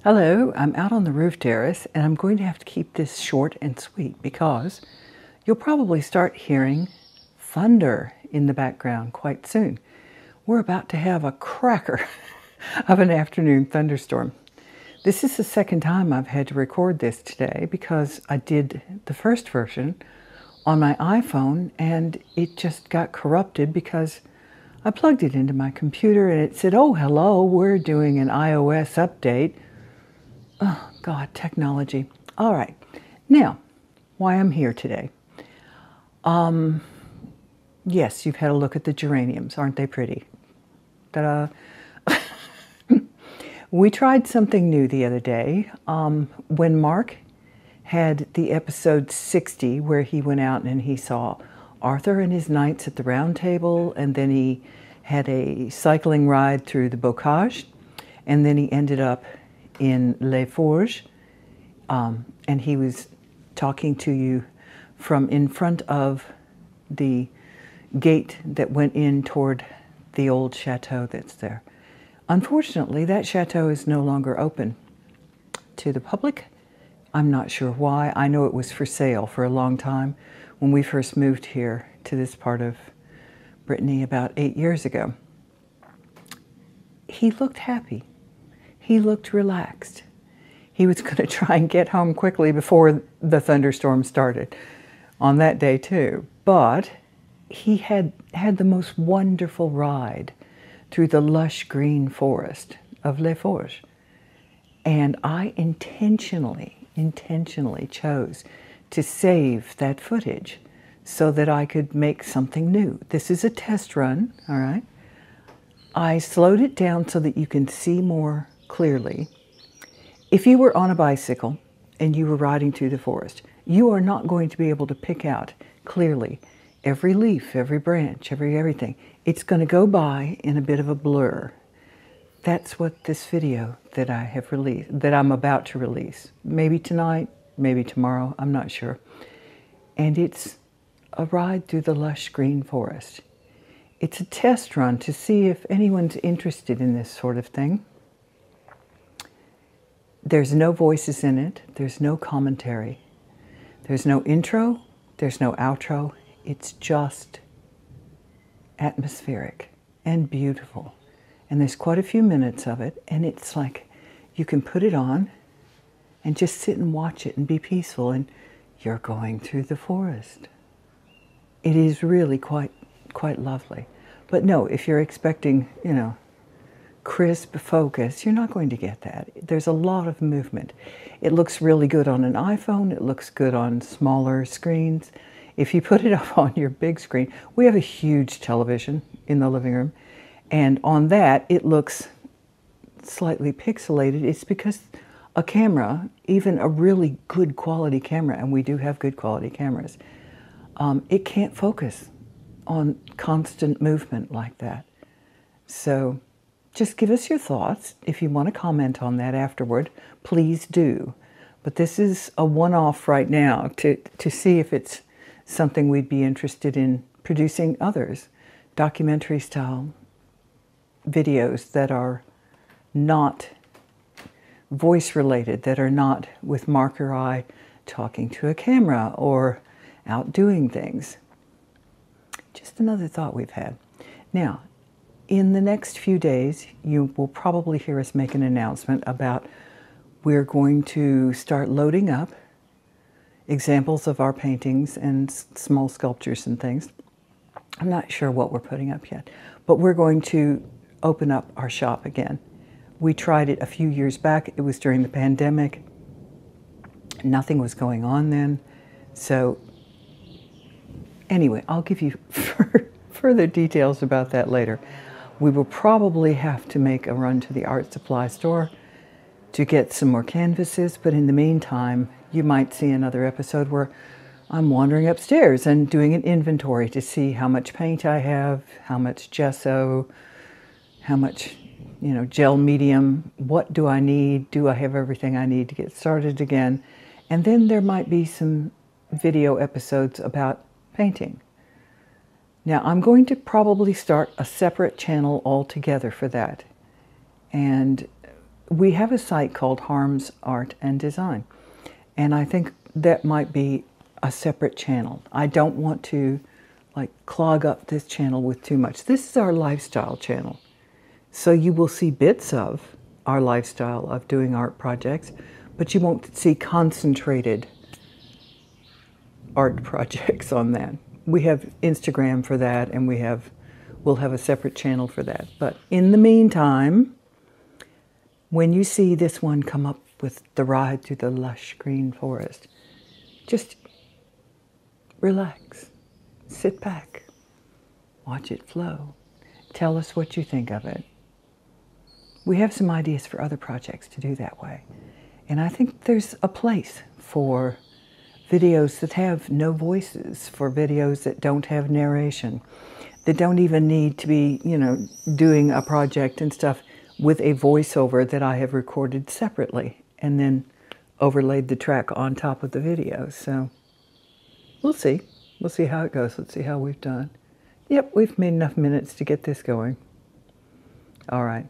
Hello, I'm out on the roof terrace and I'm going to have to keep this short and sweet because you'll probably start hearing thunder in the background quite soon. We're about to have a cracker of an afternoon thunderstorm. This is the second time I've had to record this today because I did the first version on my iPhone and it just got corrupted because I plugged it into my computer and it said, "Oh, hello, we're doing an iOS update." Oh, God, technology. All right. Now, why I'm here today. Yes, you've had a look at the geraniums. Aren't they pretty? Ta-da. We tried something new the other day. When Mark had the episode 60 where he went out and he saw Arthur and his knights at the round table, and then he had a cycling ride through the bocage, and then he ended up in Les Forges, and he was talking to you from in front of the gate that went in toward the old chateau that's there. Unfortunately, that chateau is no longer open to the public. I'm not sure why. I know it was for sale for a long time when we first moved here to this part of Brittany about 8 years ago. He looked happy. He looked relaxed. He was going to try and get home quickly before the thunderstorm started on that day too. But he had the most wonderful ride through the lush green forest of Les Forges. And I intentionally chose to save that footage so that I could make something new. This is a test run, all right? I slowed it down so that you can see more clearly. If you were on a bicycle and you were riding through the forest, you are not going to be able to pick out clearly every leaf, every branch, everything. It's going to go by in a bit of a blur. That's what this video that I have released, that I'm about to release, maybe tonight, maybe tomorrow, I'm not sure. And it's a ride through the lush green forest. It's a test run to see if anyone's interested in this sort of thing. There's no voices in it. There's no commentary. There's no intro. There's no outro. It's just atmospheric and beautiful. And there's quite a few minutes of it. And it's like you can put it on and just sit and watch it and be peaceful. And you're going through the forest. It is really quite lovely. But no, if you're expecting, crisp focus, you're not going to get that. There's a lot of movement. It looks really good on an iPhone. It looks good on smaller screens. If you put it up on your big screen, we have a huge television in the living room, and on that it looks slightly pixelated. It's because a camera, even a really good quality camera, and we do have good quality cameras, it can't focus on constant movement like that. So just give us your thoughts. If you want to comment on that afterward, please do. But this is a one-off right now to see if it's something we'd be interested in producing others. Documentary-style videos that are not voice-related, that are not with Mark or I talking to a camera or out doing things. Just another thought we've had. Now, in the next few days, you will probably hear us make an announcement about we're going to start loading up examples of our paintings and small sculptures and things. I'm not sure what we're putting up yet, but we're going to open up our shop again. We tried it a few years back. It was during the pandemic. Nothing was going on then. So anyway, I'll give you further details about that later. We will probably have to make a run to the art supply store to get some more canvases, but in the meantime, you might see another episode where I'm wandering upstairs and doing an inventory to see how much paint I have, how much gesso, how much, gel medium, what do I need, do I have everything I need to get started again, and then there might be some video episodes about painting. Now, I'm going to probably start a separate channel altogether for that. And we have a site called Harm's Art and Design, and I think that might be a separate channel. I don't want to like clog up this channel with too much. This is our lifestyle channel, so you will see bits of our lifestyle of doing art projects, but you won't see concentrated art projects on that. We have Instagram for that, and we'll have a separate channel for that. But in the meantime, when you see this one come up with the ride through the lush green forest, just relax, sit back, watch it flow. Tell us what you think of it. We have some ideas for other projects to do that way. And I think there's a place for videos that have no voices, for videos that don't have narration, that don't even need to be, you know, doing a project and stuff with a voiceover that I have recorded separately and then overlaid the track on top of the video. So we'll see. We'll see how it goes. Let's see how we've done. Yep, we've made enough minutes to get this going. All right.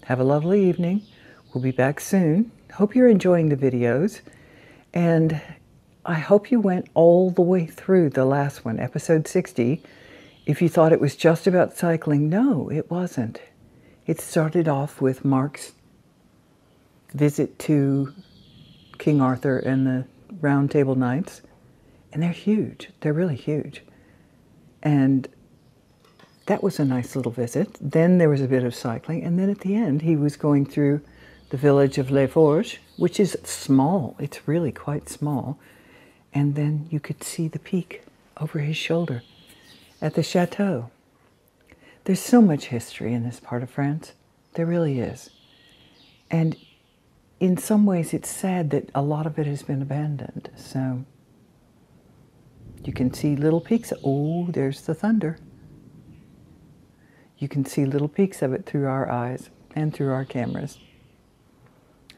Have a lovely evening. We'll be back soon. Hope you're enjoying the videos. And I hope you went all the way through the last one, episode 60. If you thought it was just about cycling, no, it wasn't. It started off with Mark's visit to King Arthur and the Round Table Knights. And they're huge. They're really huge. And that was a nice little visit. Then there was a bit of cycling. And then at the end, he was going through the village of Les Forges, which is small. It's really quite small. And then you could see the peak over his shoulder at the chateau. There's so much history in this part of France. There really is. And in some ways, it's sad that a lot of it has been abandoned. So you can see little peaks. Oh, there's the thunder. You can see little peaks of it through our eyes and through our cameras.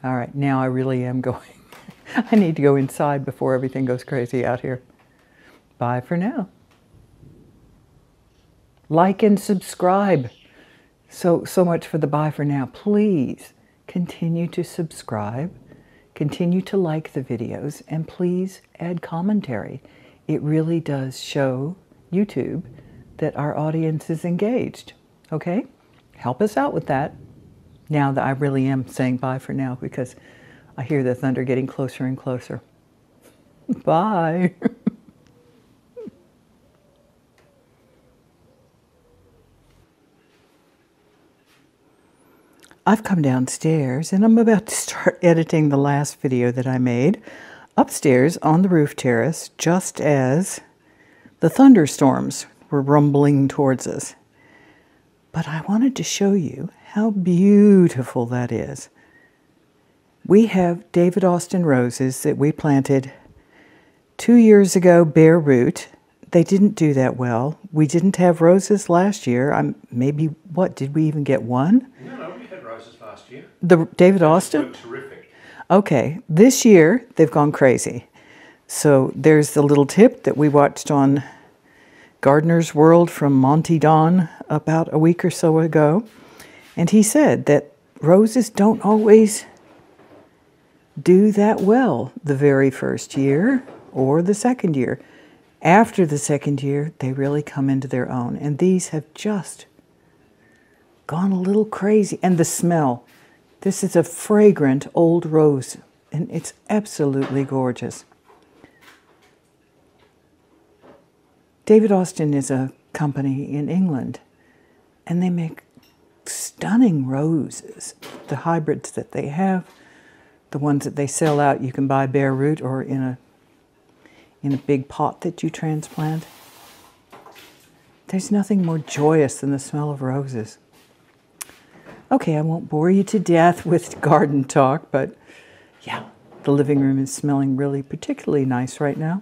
All right, now I really am going. I need to go inside before everything goes crazy out here. Bye for now. Like and subscribe. So much for the bye for now. Please continue to subscribe, continue to like the videos, and please add commentary. It really does show YouTube that our audience is engaged. Okay? Help us out with that. Now that I really am saying bye for now because I hear the thunder getting closer and closer. Bye. I've come downstairs and I'm about to start editing the last video that I made upstairs on the roof terrace just as the thunderstorms were rumbling towards us. But I wanted to show you how beautiful that is. We have David Austin roses that we planted 2 years ago, bare root. They didn't do that well. We didn't have roses last year. Maybe, what, did we even get one? No, we had roses last year. The David Austin? They look terrific. Okay, this year they've gone crazy. So there's the little tip that we watched on Gardener's World from Monty Don about a week or so ago. And he said that roses don't always do that well the very first year or the second year. After the second year, they really come into their own. And these have just gone a little crazy. And the smell. This is a fragrant old rose, and it's absolutely gorgeous. David Austin is a company in England, and they make stunning roses. The hybrids that they have, the ones that they sell out, you can buy bare root or in a big pot that you transplant. There's nothing more joyous than the smell of roses. Okay, I won't bore you to death with garden talk, but yeah, the living room is smelling really particularly nice right now.